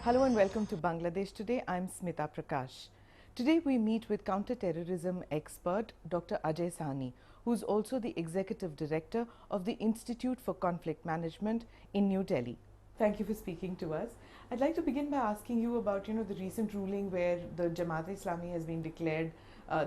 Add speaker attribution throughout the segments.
Speaker 1: Hello and welcome to Bangladesh Today. I'm Smita Prakash. Today we meet with counter-terrorism expert Dr. Ajai Sahni, who's also the Executive Director of the Institute for Conflict Management in New Delhi. Thank you for speaking to us. I'd like to begin by asking you about, the recent ruling where the Jamaat-e-Islami has been declared,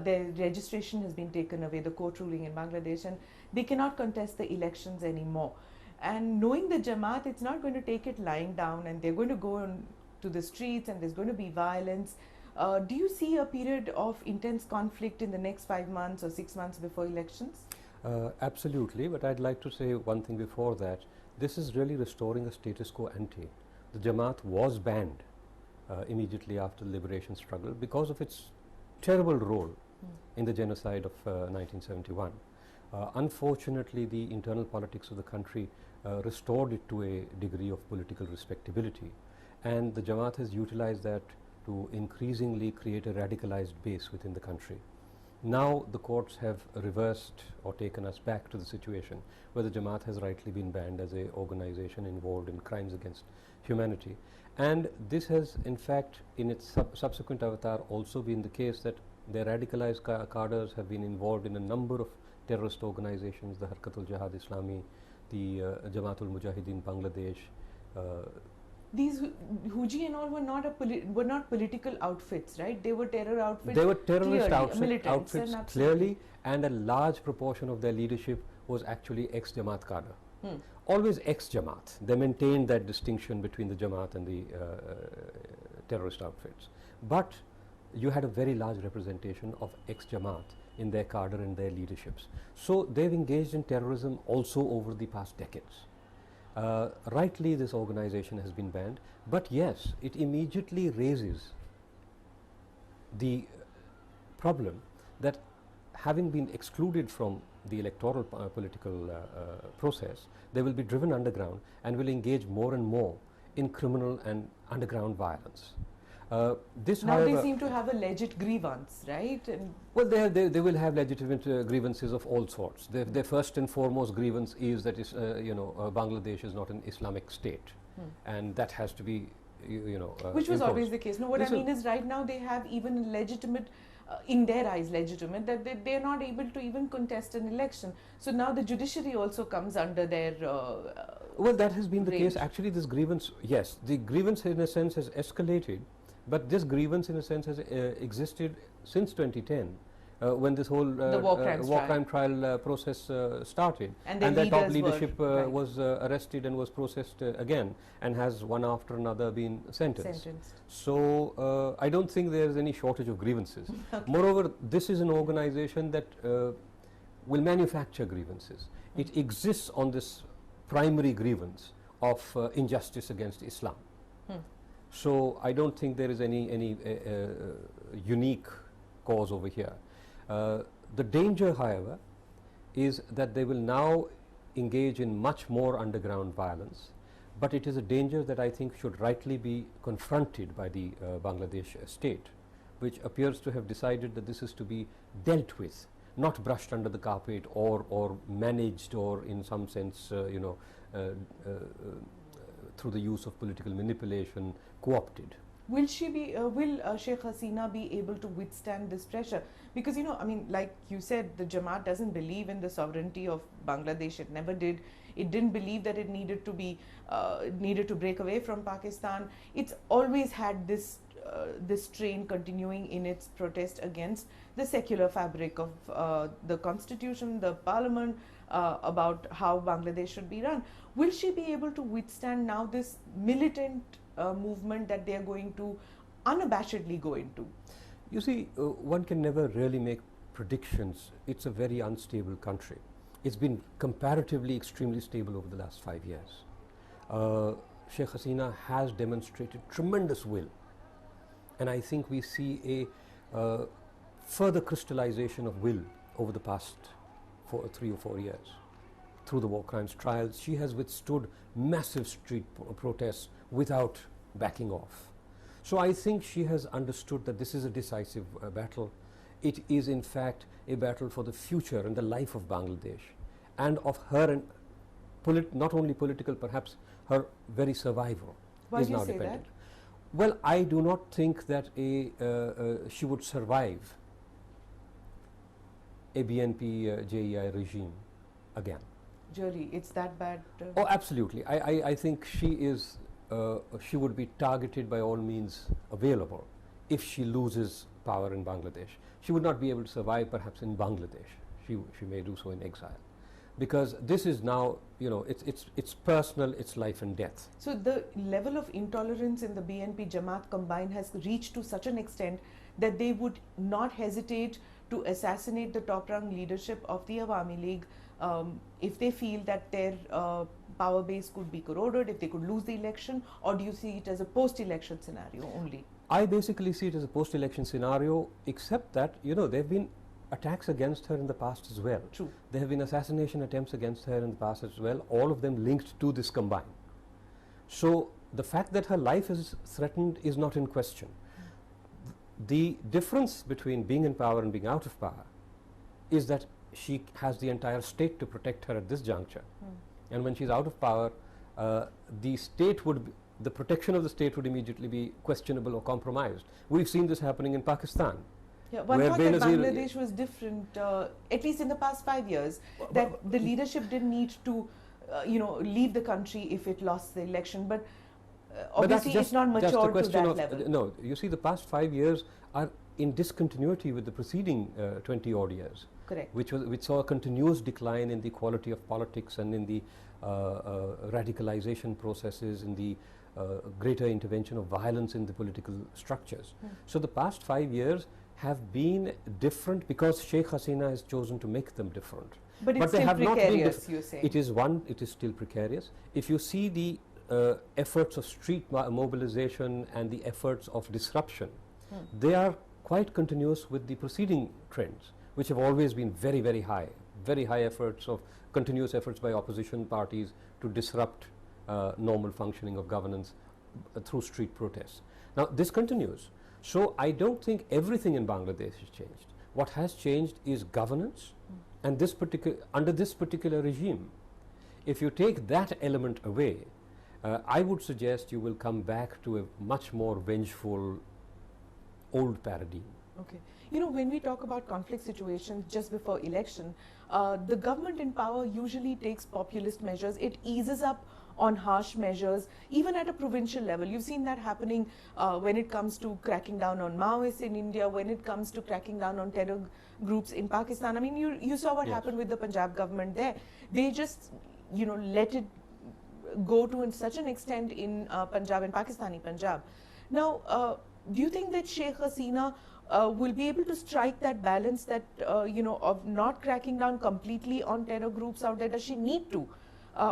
Speaker 1: their registration has been taken away, the court ruling in Bangladesh, and they cannot contest the elections anymore. And knowing the Jamaat, it's not going to take it lying down, and they're going to go on to the streets and there's going to be violence. Do you see a period of intense conflict in the next 5 months or 6 months before elections?
Speaker 2: Absolutely, but I'd like to say one thing before that. This is really restoring a status quo ante. The Jamaat was banned immediately after the liberation struggle because of its terrible role in the genocide of 1971. Unfortunately, the internal politics of the country restored it to a degree of political respectability. And the Jamaat has utilized that to increasingly create a radicalized base within the country. Now the courts have reversed or taken us back to the situation where the Jamaat has rightly been banned as an organization involved in crimes against humanity. And this has in fact in its subsequent avatar also been the case that their radicalized cadres have been involved in a number of terrorist organizations, the Jamaat-e-Islami, the Jamaat-ul-Mujahideen Bangladesh.
Speaker 1: These Huji and all were not political outfits, right? They were terror outfits.
Speaker 2: They were terrorist
Speaker 1: clearly,
Speaker 2: outfits clearly, and a large proportion of their leadership was actually ex-Jamaat cadre. Always ex-Jamaat. They maintained that distinction between the Jamaat and the terrorist outfits. But you had a very large representation of ex-Jamaat in their cadre and their leaderships. So they've engaged in terrorism also over the past decades. Rightly, this organization has been banned, but yes, it immediately raises the problem that having been excluded from the electoral political process, they will be driven underground and will engage more and more in criminal and underground violence.
Speaker 1: Now they seem to have a legit grievance, right? And
Speaker 2: well, they will have legitimate grievances of all sorts. Their first and foremost grievance is that Bangladesh is not an Islamic state, and that has to be,
Speaker 1: which was
Speaker 2: imposed.
Speaker 1: always the case. No, what I mean is right now they have even legitimate, in their eyes legitimate, that they are not able to even contest an election. So now the judiciary also comes under their
Speaker 2: well, that has been the
Speaker 1: range.
Speaker 2: case. Actually, this grievance, yes, the grievance in a sense has escalated. But this grievance, in a sense, has existed since 2010, when this whole
Speaker 1: war crime
Speaker 2: trial process started.
Speaker 1: And
Speaker 2: that top leadership was arrested and was processed again, and has one after another been sentenced. So I don't think there is any shortage of grievances.
Speaker 1: Okay.
Speaker 2: Moreover, this is an organization that will manufacture grievances. It exists on this primary grievance of injustice against Islam. So I don't think there is any unique cause over here. The danger, however, is that they will now engage in much more underground violence, but it is a danger that I think should rightly be confronted by the Bangladesh state, which appears to have decided that this is to be dealt with, not brushed under the carpet or managed or in some sense, through the use of political manipulation, co-opted.
Speaker 1: Will she be? Will Sheikh Hasina be able to withstand this pressure? Because like you said, the Jamaat doesn't believe in the sovereignty of Bangladesh. It never did. It didn't believe that it needed to be needed to break away from Pakistan. It's always had this strain continuing in its protest against the secular fabric of the constitution, the parliament, about how Bangladesh should be run. Will she be able to withstand now this militant movement that they are going to unabashedly go into?
Speaker 2: You see, one can never really make predictions. It's a very unstable country. It's been comparatively extremely stable over the last 5 years. Sheikh Hasina has demonstrated tremendous will, and I think we see a further crystallization of will over the past 3 or 4 years. Through the war crimes trials, she has withstood massive street protests without backing off. So I think she has understood that this is a decisive battle. It is in fact a battle for the future and the life of Bangladesh, and of her and not only political, perhaps her very survival
Speaker 1: Why
Speaker 2: is
Speaker 1: do you
Speaker 2: now
Speaker 1: say
Speaker 2: dependent.
Speaker 1: that?
Speaker 2: Well, I do not think that she would survive a BNP JEI regime again.
Speaker 1: Really, it's that bad?
Speaker 2: Oh, absolutely. I think she would be targeted by all means available if she loses power in Bangladesh. She would not be able to survive perhaps in Bangladesh. She may do so in exile. Because this is now, it's personal, it's life and death.
Speaker 1: So the level of intolerance in the BNP Jamaat combined has reached to such an extent that they would not hesitate to assassinate the top-rung leadership of the Awami League if they feel that their power base could be corroded, if they could lose the election, or do you see it as a post-election scenario only?
Speaker 2: I basically see it as a post-election scenario, except that, there have been attacks against her in the past as well.
Speaker 1: True.
Speaker 2: There have been assassination attempts against her in the past as well, all of them linked to this combine. So the fact that her life is threatened is not in question. The difference between being in power and being out of power is that she has the entire state to protect her at this juncture. And when she's out of power, the protection of the state would immediately be questionable or compromised. We've seen this happening in Pakistan.
Speaker 1: Yeah, one thought that Bangladesh was different, at least in the past 5 years, that the leadership didn't need to, leave the country if it lost the election. But obviously, it's not matured to that level.
Speaker 2: No, you see, the past 5 years are in discontinuity with the preceding 20 odd years.
Speaker 1: Correct.
Speaker 2: Which saw a continuous decline in the quality of politics and in the radicalization processes, in the greater intervention of violence in the political structures. So the past 5 years have been different because Sheikh Hasina has chosen to make them different.
Speaker 1: But it's still precarious, you're saying.
Speaker 2: It is still precarious. If you see the efforts of street mobilization and the efforts of disruption, they are quite continuous with the preceding trends, which have always been very, very high efforts of continuous efforts by opposition parties to disrupt normal functioning of governance through street protests. Now, this continues. So I don't think everything in Bangladesh has changed. What has changed is governance, and under this particular regime, if you take that element away, I would suggest you will come back to a much more vengeful old paradigm.
Speaker 1: Okay. When we talk about conflict situations just before election, the government in power usually takes populist measures. It eases up on harsh measures, even at a provincial level. You've seen that happening when it comes to cracking down on Maoists in India, when it comes to cracking down on terror groups in Pakistan. I mean, you saw what happened with the Punjab government there. They just, let it go to such an extent in Punjab and Pakistani Punjab. Now, do you think that Sheikh Hasina will be able to strike that balance that, of not cracking down completely on terror groups out there? Does she need to?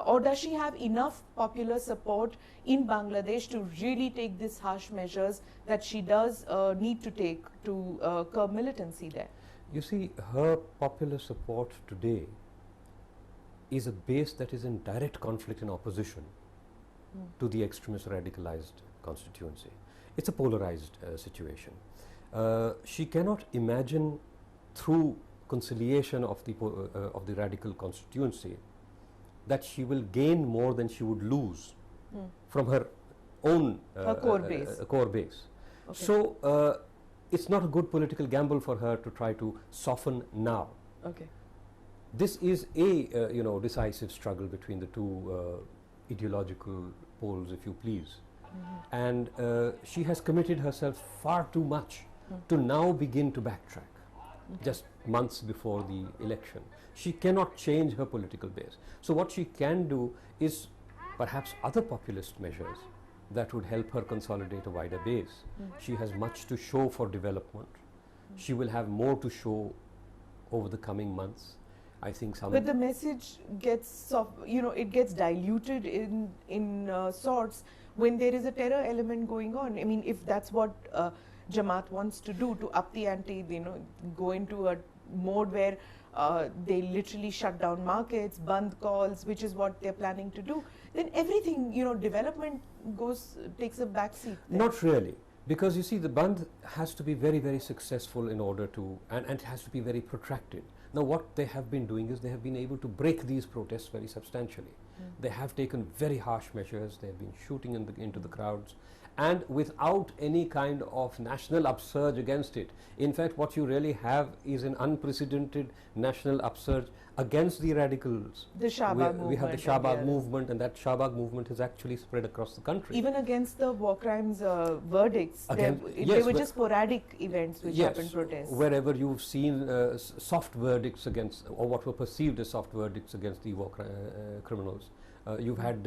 Speaker 1: Or does she have enough popular support in Bangladesh to really take these harsh measures that she does need to take to curb militancy there?
Speaker 2: You see, her popular support today is a base that is in direct conflict and opposition to the extremist radicalized constituency. It's a polarized situation. She cannot imagine through conciliation of the radical constituency that she will gain more than she would lose from her own
Speaker 1: core base.
Speaker 2: Okay. So it's not a good political gamble for her to try to soften now.
Speaker 1: Okay.
Speaker 2: This is a decisive struggle between the two ideological poles, if you please. And she has committed herself far too much to now begin to backtrack. Just months before the election. She cannot change her political base. So what she can do is perhaps other populist measures that would help her consolidate a wider base. She has much to show for development. She will have more to show over the coming months. I think some.
Speaker 1: But the message gets it gets diluted in sorts when there is a terror element going on. I mean, if that's what Jamaat wants to do, to up the ante, go into a mode where they literally shut down markets, band calls, which is what they're planning to do, then everything, development takes a back seat there.
Speaker 2: Not really, because you see, the band has to be very, very successful in order to, and it has to be very protracted. Now, what they have been doing is they have been able to break these protests very substantially. They have taken very harsh measures. They have been shooting into the crowds, and without any kind of national upsurge against it. In fact, what you really have is an unprecedented national upsurge against the radicals.
Speaker 1: The Shahbag movement.
Speaker 2: We have the Shahbag movement, and that Shahbag movement has actually spread across the country.
Speaker 1: Even against the war crimes verdicts, they were just sporadic events which happened protests.
Speaker 2: Wherever you've seen soft verdicts against, or what were perceived as soft verdicts against the war criminals, you've had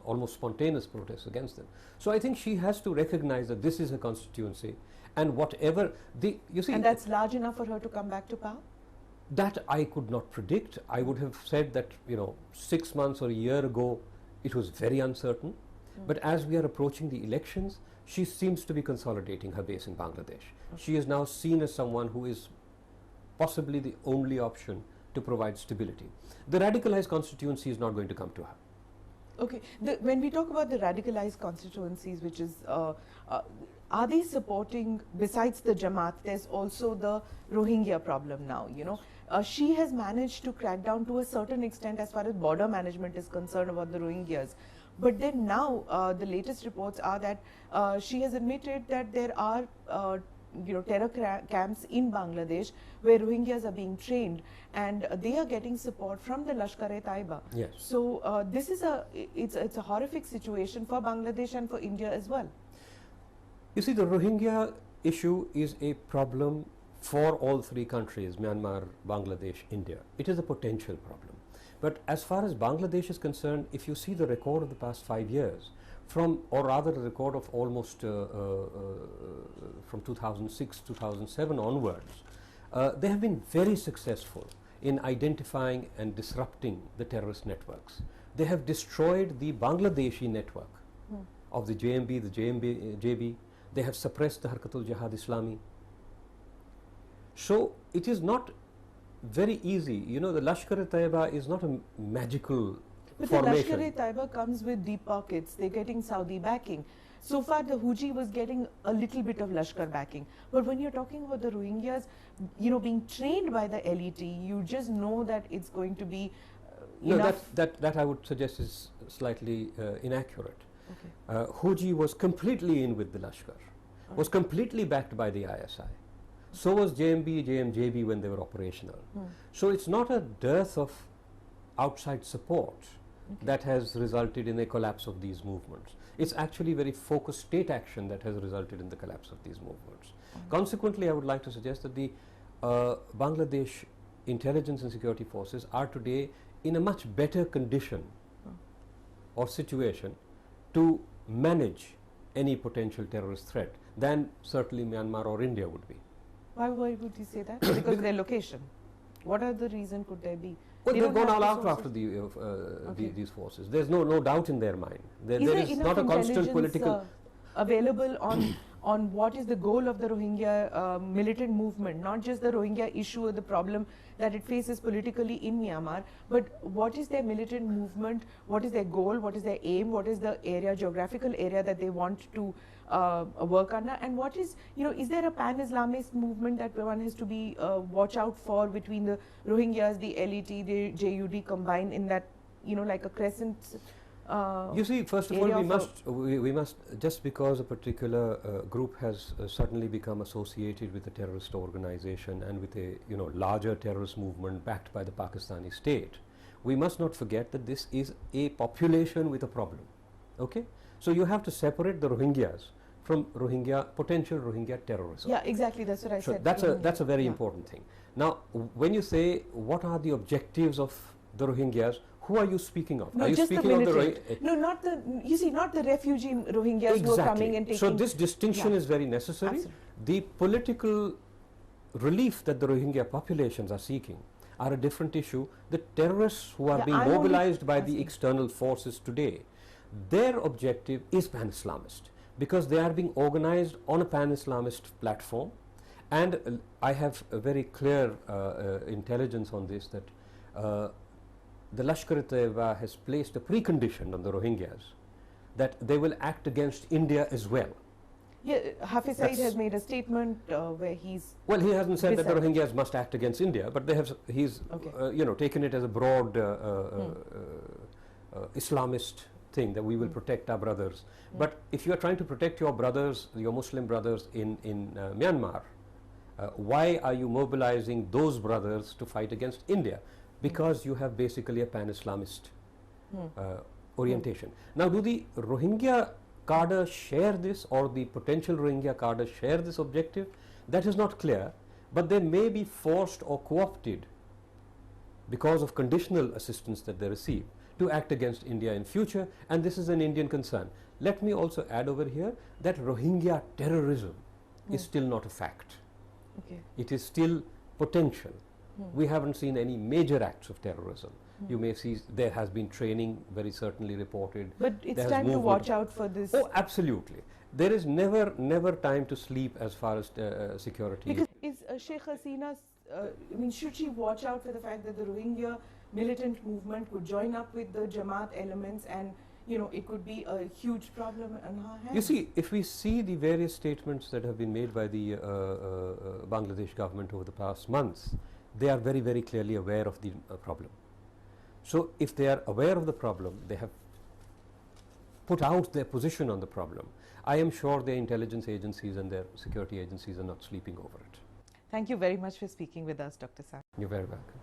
Speaker 2: almost spontaneous protests against them. So I think she has to recognize that this is a constituency, and whatever you see.
Speaker 1: And that's large enough for her to come back to power?
Speaker 2: That I could not predict. I would have said that 6 months or a year ago it was very uncertain. But as we are approaching the elections, she seems to be consolidating her base in Bangladesh. She is now seen as someone who is possibly the only option to provide stability. The radicalized constituency is not going to come to her.
Speaker 1: Okay. When we talk about the radicalized constituencies, which is, are they supporting, besides the Jamaat, there's also the Rohingya problem now, she has managed to crack down to a certain extent as far as border management is concerned about the Rohingyas. But then now, the latest reports are that she has admitted that there are terror camps in Bangladesh where Rohingyas are being trained, and they are getting support from the Lashkar-e-Taiba.
Speaker 2: Yes.
Speaker 1: So this is it's a horrific situation for Bangladesh and for India as well.
Speaker 2: You see, the Rohingya issue is a problem for all three countries, Myanmar, Bangladesh, India. It is a potential problem. But as far as Bangladesh is concerned, if you see the record of the past 5 years, or rather the record of almost from 2006, 2007 onwards, they have been very successful in identifying and disrupting the terrorist networks. They have destroyed the Bangladeshi network of the JMB, the JB. They have suppressed the Jamaat-e-Islami. So it is not very easy. The Lashkar-e-Taiba is not a magical formation.
Speaker 1: But the Lashkar-e-Taiba comes with deep pockets. They're getting Saudi backing. So far, the Huji was getting a little bit of Lashkar backing. But when you're talking about the Rohingyas, being trained by the LET, you just know that it's going to be enough.
Speaker 2: That I would suggest is slightly inaccurate.
Speaker 1: Okay.
Speaker 2: Huji was completely in with the Lashkar, was completely backed by the ISI. So was JMB, JMJB when they were operational. So it's not a dearth of outside support that has resulted in a collapse of these movements. It's actually very focused state action that has resulted in the collapse of these movements. Consequently, I would like to suggest that the Bangladesh intelligence and security forces are today in a much better condition or situation to manage any potential terrorist threat than certainly Myanmar or India would be.
Speaker 1: Why would you say that? Because their location. What other reason could there be?
Speaker 2: Well, they've gone all out after these forces. There's no doubt in their mind. There is not a constant political
Speaker 1: available on what is the goal of the Rohingya militant movement, not just the Rohingya issue or the problem that it faces politically in Myanmar, but what is their militant movement, what is their goal, what is their aim, what is the geographical area that they want to work under, and what is, is there a pan-Islamist movement that one has to be watch out for between the Rohingyas, the LET, the JUD combined in that, like a crescent
Speaker 2: you see, first of all, we must, just because a particular group has suddenly become associated with a terrorist organization and with a larger terrorist movement backed by the Pakistani state, we must not forget that this is a population with a problem. Okay, so you have to separate the Rohingyas from potential Rohingya terrorism.
Speaker 1: Yeah, exactly. That's what I said.
Speaker 2: That's a very important thing. Now, when you say what are the objectives of the Rohingyas, who are you speaking of?
Speaker 1: No,
Speaker 2: are you
Speaker 1: just
Speaker 2: speaking
Speaker 1: the
Speaker 2: of
Speaker 1: militant. No, not the. You see, not the refugee Rohingyas who are coming and taking.
Speaker 2: So this distinction is very necessary.
Speaker 1: Absolutely.
Speaker 2: The political relief that the Rohingya populations are seeking are a different issue. The terrorists who are being mobilized by the external forces today, their objective is pan-Islamist, because they are being organized on a pan-Islamist platform. And I have a very clear intelligence on this, that the Lashkar-e-Taiba has placed a precondition on the Rohingyas that they will act against India as well.
Speaker 1: Yeah, Hafiz Saeed has made a statement where he's...
Speaker 2: Well, he hasn't said that the Rohingyas must act against India, but he's taken it as a broad Islamist thing that we will protect our brothers. But if you are trying to protect your brothers, your Muslim brothers in Myanmar, why are you mobilizing those brothers to fight against India? Because you have basically a pan-Islamist orientation. Now, do the Rohingya cadre share this, or the potential Rohingya cadre share this objective? That is not clear, but they may be forced or co-opted because of conditional assistance that they receive to act against India in future, and this is an Indian concern. Let me also add over here that Rohingya terrorism is still not a fact.
Speaker 1: Okay.
Speaker 2: It is still potential. We haven't seen any major acts of terrorism. You may see there has been training, very certainly reported.
Speaker 1: But it's time to watch out for this.
Speaker 2: Oh, absolutely. There is never time to sleep as far as security
Speaker 1: Because is Sheikh Hasina, I mean, should she watch out for the fact that the Rohingya militant movement could join up with the Jamaat elements, and you know, it could be a huge problem on her hands?
Speaker 2: You see, if we see the various statements that have been made by the Bangladesh government over the past months, they are very clearly aware of the problem. So if they are aware of the problem, they have put out their position on the problem. I am sure their intelligence agencies and their security agencies are not sleeping over it.
Speaker 1: Thank you very much for speaking with us, Dr. Sahni.
Speaker 2: You're very welcome.